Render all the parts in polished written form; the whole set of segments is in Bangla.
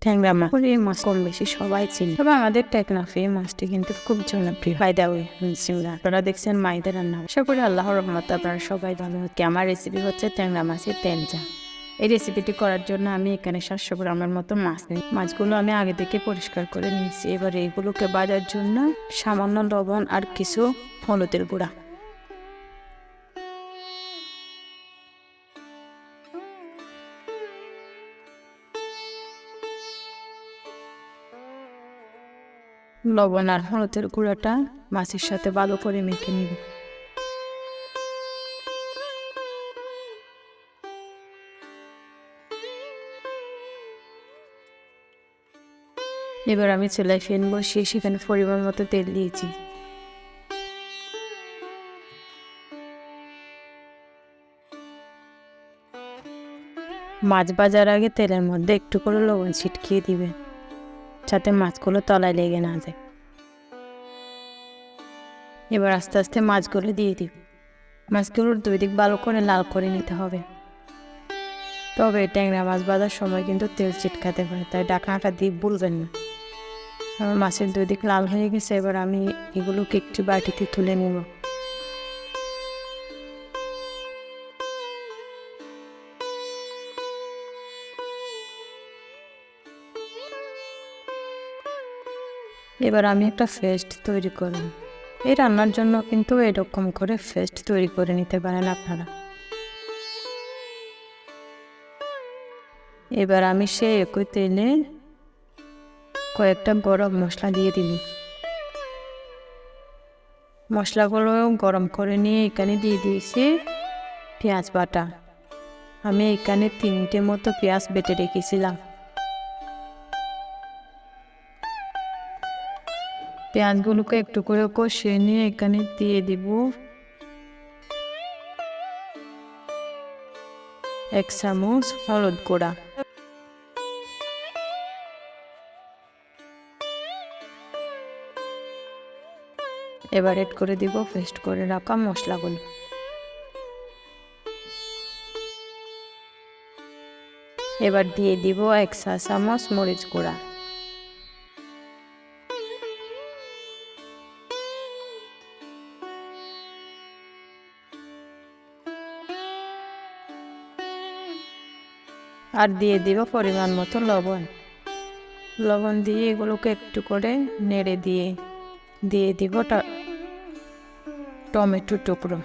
ট্যাংরা মাছ এই মাছ কম বেশি সবাই চিনি, তবে আমাদের টেকনাফে এই মাছটি কিন্তু খুব জনপ্রিয়। বাই দ্য ওয়ে, আপনারা দেখছেন মাইদের রান্না। আশা করি আল্লাহর রহমতে আপনারা সবাই ভালো হচ্ছে। আমার রেসিপি হচ্ছে ট্যাংরা মাছের তেলচা। এই রেসিপিটি করার জন্য আমি এখানে 700 গ্রামের মতো মাছ নিই। মাছগুলো আমি আগে থেকে পরিষ্কার করে নিয়েছি। এবার এইগুলোকে ভাজার জন্য সামান্য লবণ আর কিছু হলুদের গুঁড়া, লবণ আর হলুদের গুঁড়াটা মাছের সাথে ভালো করে মেখে নিব। এবার আমি চুলায় ফ্যান বসিয়ে সেখানে পরিমাণ মতো তেল দিয়েছি। মাছ ভাজার আগে তেলের মধ্যে একটু করে লবণ ছিটকিয়ে দিবেন, যাতে মাছগুলো তলায় লেগে না যায়। এবার আস্তে আস্তে মাছগুলো দিয়ে দিব। মাছগুলোর দুই দিক ভালো করে লাল করে নিতে হবে। তবে ট্যাংরা মাছ ভাজার সময় কিন্তু তেল ছিটকাতে পারে, তাই ঢাকনাটা দিয়ে ভুলবেন না। আমার মাছের দুই দিক লাল হয়ে গেছে। এবার আমি এগুলোকে একটু বাটিতে তুলে নেব। এবার আমি একটা পেস্ট তৈরি করব। এই রান্নার জন্য কিন্তু এরকম করে পেস্ট তৈরি করে নিতে পারেন আপনারা। এবার আমি সেই একই তেলে কয়েকটা গরম মশলা দিয়ে দিল। মশলাগুলো গরম করে নিয়ে এখানে দিয়ে দিয়েছি পেঁয়াজ বাটা। আমি এখানে 3টে মতো পেঁয়াজ বেটে রেখেছিলাম। পেঁয়াজগুলোকে একটু করে কষিয়ে নিয়ে এখানে দিয়ে দিব 1 চামচ হলুদ গুঁড়া। এবার এড করে দিব পেস্ট করে রাখা মশলাগুলো। এবার দিয়ে দিব 1 চা চামচ মরিচ গুঁড়া। আর দিয়ে দিব পরিমাণ মতো লবণ। লবণ দিয়ে এগুলোকে একটু করে নেড়ে দিয়ে দিব টমেটো টুকরো।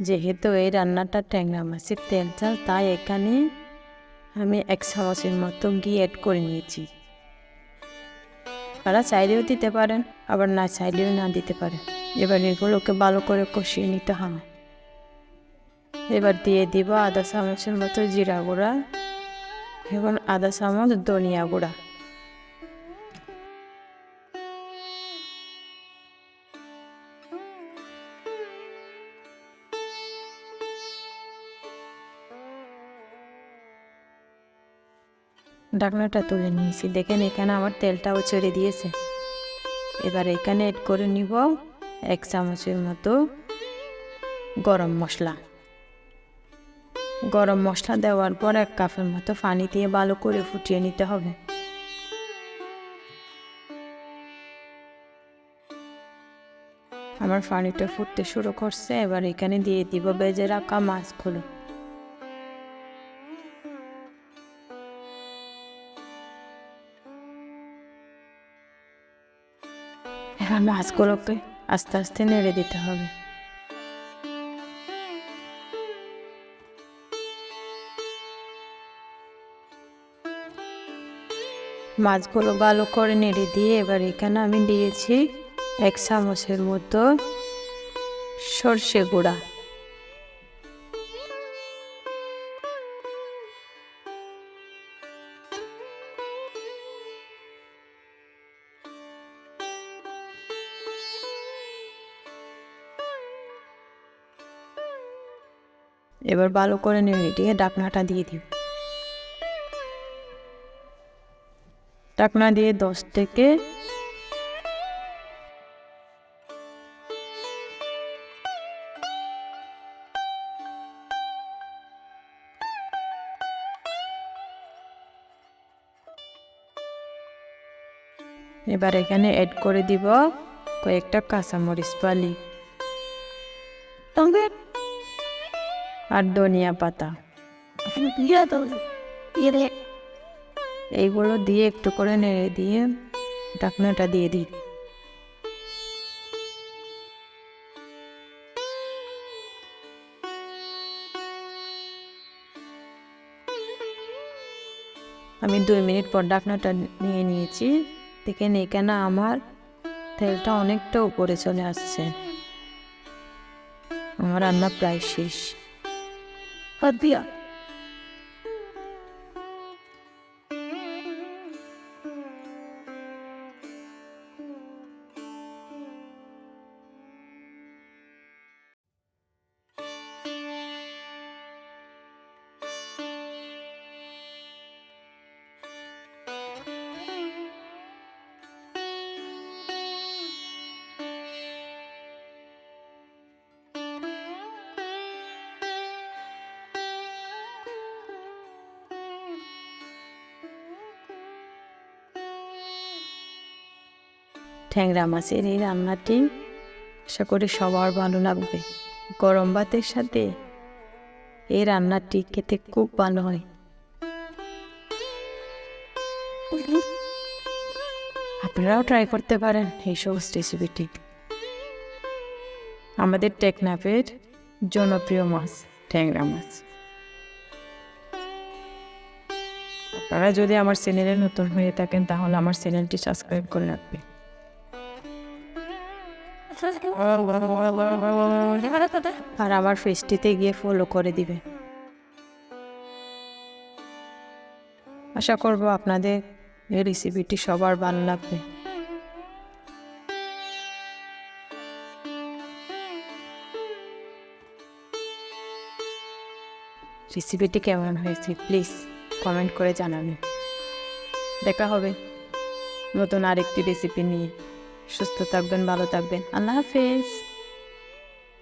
যেহেতু এই রান্নাটা ট্যাংরা মাছের তেল ঝাল, তাই এখানে আমি 1 চামচের মতো ঘি অ্যাড করে নিয়েছি। তারা চাইলেও দিতে পারেন, আবার না চাইলেও না দিতে পারেন। এবার এগুলোকে ভালো করে কষিয়ে নিতে হবে। এবার দিয়ে দিব আধা চামচের মতো জিরা গুঁড়া এবং আধা চামচ ধনিয়া গুঁড়া। ঢাকনাটা তুলে নিয়েছি। দেখেন এখানে আমার তেলটাও ছেড়ে দিয়েছে। এবার এখানে এড করে নিব 1 চামচের মতো গরম মশলা। গরম মশলা দেওয়ার পর 1 কাপের মতো পানি দিয়ে ভালো করে ফুটিয়ে নিতে হবে। আমার পানিটা ফুটতে শুরু করছে। এবার এখানে দিয়ে দিব ভেজে রাখা মাছগুলো। এবার মাছগুলোকে আস্তে আস্তে নেড়ে দিতে হবে। মাছগুলো ভালো করে নেড়ে দিয়ে এবার এখানে আমি দিয়েছি 1 চামচের মতো সরষে গুঁড়া। এবার ভালো করে নেড়ে দিয়ে ঢাকনাটা দিয়ে দিব। ঢাকনা দিয়ে 10 থেকে 15 এবার এখানে অ্যাড করে দিব কয়েকটা কাঁচামরিচ ফালি আর ধনিয়া পাতা। এইগুলো দিয়ে একটু করে নেড়ে দিয়ে ঢাকনাটা দিয়ে দিই। আমি 2 মিনিট পর ঢাকনাটা নিয়ে নিয়েছি। দেখেন এখানে আমার তেলটা অনেকটা উপরে চলে আসছে। আমার রান্না প্রায় শেষ। ট্যাংরা মাছের এই রান্নাটি আশা করি সবার ভালো লাগবে। গরম ভাতের সাথে এই রান্নাটি খেতে খুব ভালো হয়। আপনারাও ট্রাই করতে পারেন এই সমস্ত রেসিপিটি। আমাদের টেকনাফের জনপ্রিয় মাছ ট্যাংরা মাছ। আপনারা যদি আমার চ্যানেলে নতুন হয়ে থাকেন তাহলে আমার চ্যানেলটি সাবস্ক্রাইব করে রাখবেন। আর আমার পেজটিতে গিয়ে ফলো করে দিবে। আশা করব আপনাদের এই রেসিপিটি সবার ভালো লাগবে। রেসিপিটি কেমন হয়েছে প্লিজ কমেন্ট করে জানাবেন। দেখা হবে নতুন আরেকটি রেসিপি নিয়ে। সুস্থ থাকবেন, ভালো থাকবেন। আল্লাহ হাফেজ।